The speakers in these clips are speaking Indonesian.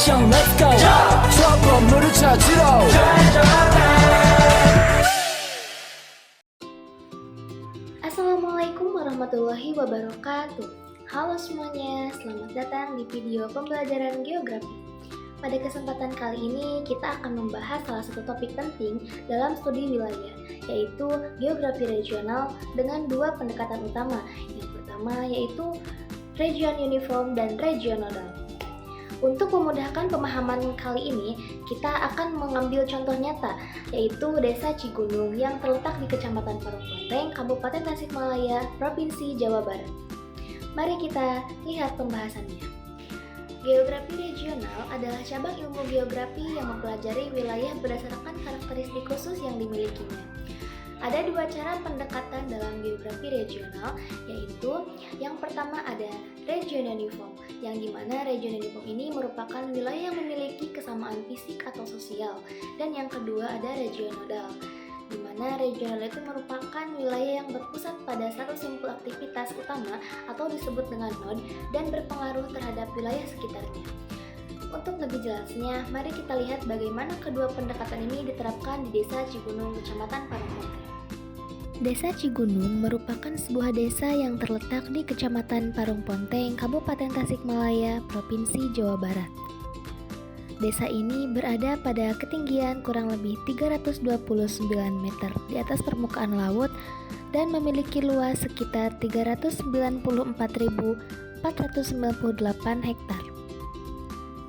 action let's go 저 건물을 찾으러 Assalamualaikum warahmatullahi wabarakatuh. Halo semuanya, selamat datang di video pembelajaran geografi. Pada kesempatan kali ini kita akan membahas salah satu topik penting dalam studi wilayah, yaitu geografi regional dengan dua pendekatan utama. Yang pertama yaitu region uniform dan region nodal. Untuk memudahkan pemahaman kali ini, kita akan mengambil contoh nyata, yaitu Desa Cigunung yang terletak di Kecamatan Parungponteng, Kabupaten Tasikmalaya, Provinsi Jawa Barat. Mari kita lihat pembahasannya. Geografi regional adalah cabang ilmu geografi yang mempelajari wilayah berdasarkan karakteristik khusus yang dimilikinya. Ada dua cara pendekatan dalam geografi regional, yaitu yang pertama ada region uniform, yang dimana region uniform ini merupakan wilayah yang memiliki kesamaan fisik atau sosial, dan yang kedua ada region nodal, di mana regional itu merupakan wilayah yang berpusat pada satu simpul aktivitas utama atau disebut dengan node dan berpengaruh terhadap wilayah sekitarnya. Untuk lebih jelasnya, mari kita lihat bagaimana kedua pendekatan ini diterapkan di Desa Cigunung, Kecamatan Parungponteng. Desa Cigunung merupakan sebuah desa yang terletak di Kecamatan Parungponteng, Kabupaten Tasikmalaya, Provinsi Jawa Barat. Desa ini berada pada ketinggian kurang lebih 329 meter di atas permukaan laut dan memiliki luas sekitar 394.498 hektar.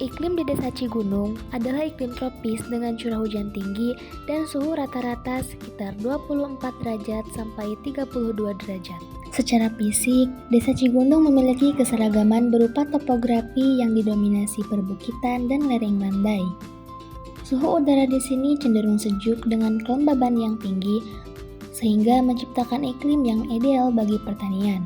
Iklim di Desa Cigunung adalah iklim tropis dengan curah hujan tinggi dan suhu rata-rata sekitar 24 derajat sampai 32 derajat. Secara fisik, Desa Cigunung memiliki keseragaman berupa topografi yang didominasi perbukitan dan lereng landai. Suhu udara di sini cenderung sejuk dengan kelembaban yang tinggi, sehingga menciptakan iklim yang ideal bagi pertanian.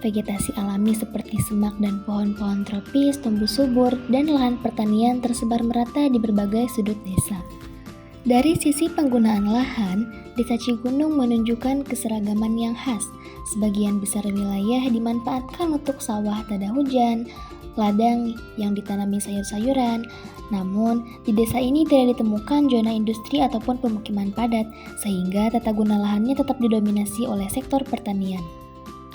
Vegetasi alami seperti semak dan pohon-pohon tropis tumbuh subur dan lahan pertanian tersebar merata di berbagai sudut desa. Dari sisi penggunaan lahan, Desa Cigunung menunjukkan keseragaman yang khas. Sebagian besar wilayah dimanfaatkan untuk sawah tada hujan, ladang yang ditanami sayur-sayuran. Namun, di desa ini tidak ditemukan zona industri ataupun pemukiman padat, sehingga tata guna lahannya tetap didominasi oleh sektor pertanian.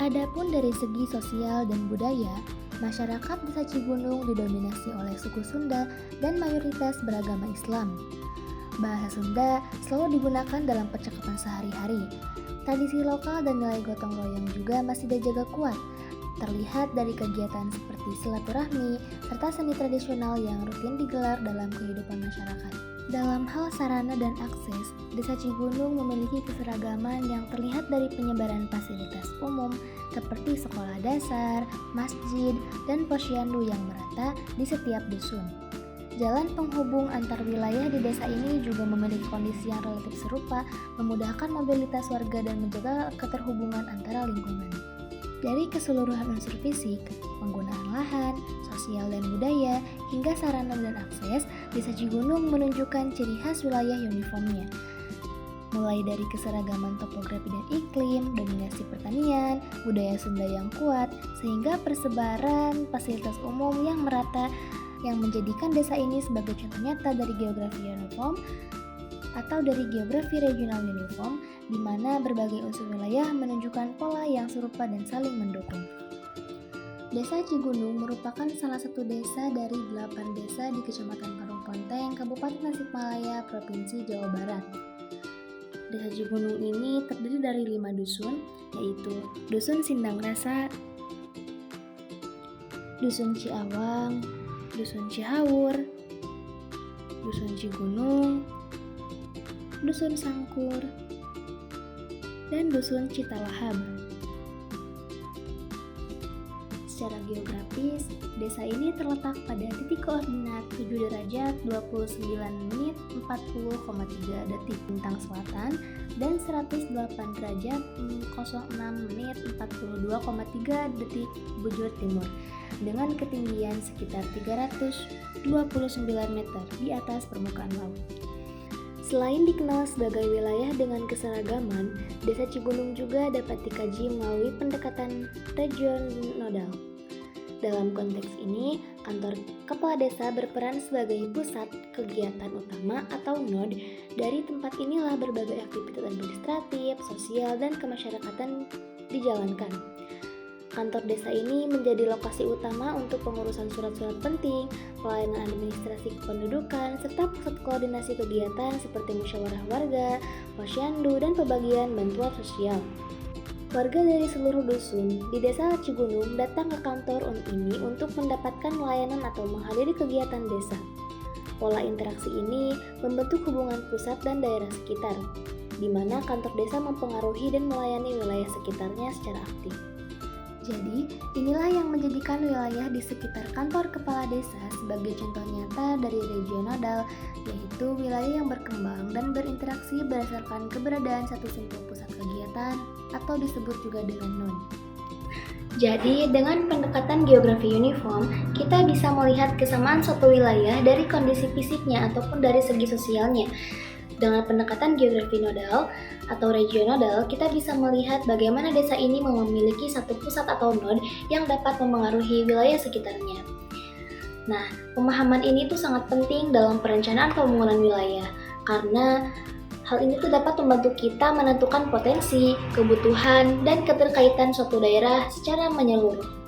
Adapun dari segi sosial dan budaya, masyarakat Desa Cigunung didominasi oleh suku Sunda dan mayoritas beragama Islam. Bahasa Sunda selalu digunakan dalam percakapan sehari-hari. Tradisi lokal dan nilai gotong royong juga masih dijaga kuat, terlihat dari kegiatan seperti silaturahmi serta seni tradisional yang rutin digelar dalam kehidupan masyarakat. Dalam hal sarana dan akses, Desa Cigunung memiliki keseragaman yang terlihat dari penyebaran fasilitas umum seperti sekolah dasar, masjid, dan posyandu yang merata di setiap dusun. Jalan penghubung antar wilayah di desa ini juga memiliki kondisi yang relatif serupa, memudahkan mobilitas warga dan menjaga keterhubungan antara lingkungan. Dari keseluruhan unsur fisik, penggunaan lahan, sosial dan budaya, hingga sarana dan akses, Desa Cigunung menunjukkan ciri khas wilayah uniformnya. Mulai dari keseragaman topografi dan iklim, dominasi pertanian, budaya Sunda yang kuat, sehingga persebaran fasilitas umum yang merata yang menjadikan desa ini sebagai contoh nyata dari geografi uniform atau dari geografi regional uniform, di mana berbagai unsur wilayah menunjukkan pola yang serupa dan saling mendukung. Desa Cigunung merupakan salah satu desa dari 8 desa di Kecamatan Parungponteng, Kabupaten Tasikmalaya, Provinsi Jawa Barat. Desa Cigunung ini terdiri dari 5 dusun, yaitu Dusun Sindang Rasa, Dusun Ciawang, Dusun Cihawur, Dusun Cigunung, Dusun Sangkur, dan Dusun Citalahab. Secara geografis, desa ini terletak pada titik koordinat 7 derajat 29 menit 40,3 detik bintang selatan dan 108 derajat 06 menit 42,3 detik bujur timur dengan ketinggian sekitar 329 meter di atas permukaan laut. Selain dikenal sebagai wilayah dengan keseragaman, Desa Cigunung juga dapat dikaji melalui pendekatan region nodal. Dalam konteks ini, kantor kepala desa berperan sebagai pusat kegiatan utama atau node. Dari tempat inilah berbagai aktivitas administratif, sosial, dan kemasyarakatan dijalankan. Kantor desa ini menjadi lokasi utama untuk pengurusan surat-surat penting, pelayanan administrasi kependudukan, serta pusat koordinasi kegiatan seperti musyawarah warga, posyandu, dan pembagian bantuan sosial. Warga dari seluruh dusun di desa Cigunung datang ke kantor ini untuk mendapatkan layanan atau menghadiri kegiatan desa. Pola interaksi ini membentuk hubungan pusat dan daerah sekitar, di mana kantor desa mempengaruhi dan melayani wilayah sekitarnya secara aktif. Jadi, inilah yang menjadikan wilayah di sekitar kantor kepala desa sebagai contoh nyata dari regional, yaitu wilayah yang berkembang dan berinteraksi berdasarkan keberadaan satu simpul pusat kegiatan atau disebut juga dengan node. Jadi, dengan pendekatan geografi uniform, kita bisa melihat kesamaan suatu wilayah dari kondisi fisiknya ataupun dari segi sosialnya. Dengan pendekatan geografi nodal atau regional, kita bisa melihat bagaimana desa ini memiliki satu pusat atau node yang dapat memengaruhi wilayah sekitarnya. Nah, pemahaman ini tuh sangat penting dalam perencanaan pembangunan wilayah, karena hal ini tuh dapat membantu kita menentukan potensi, kebutuhan, dan keterkaitan suatu daerah secara menyeluruh.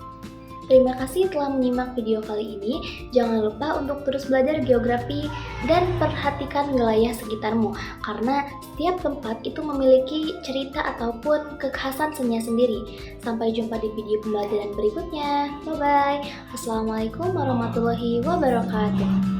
Terima kasih telah menyimak video kali ini. Jangan lupa untuk terus belajar geografi dan perhatikan wilayah sekitarmu, karena setiap tempat itu memiliki cerita ataupun kekhasan sendiri. Sampai jumpa di video pembelajaran berikutnya. Bye-bye. Wassalamualaikum warahmatullahi wabarakatuh.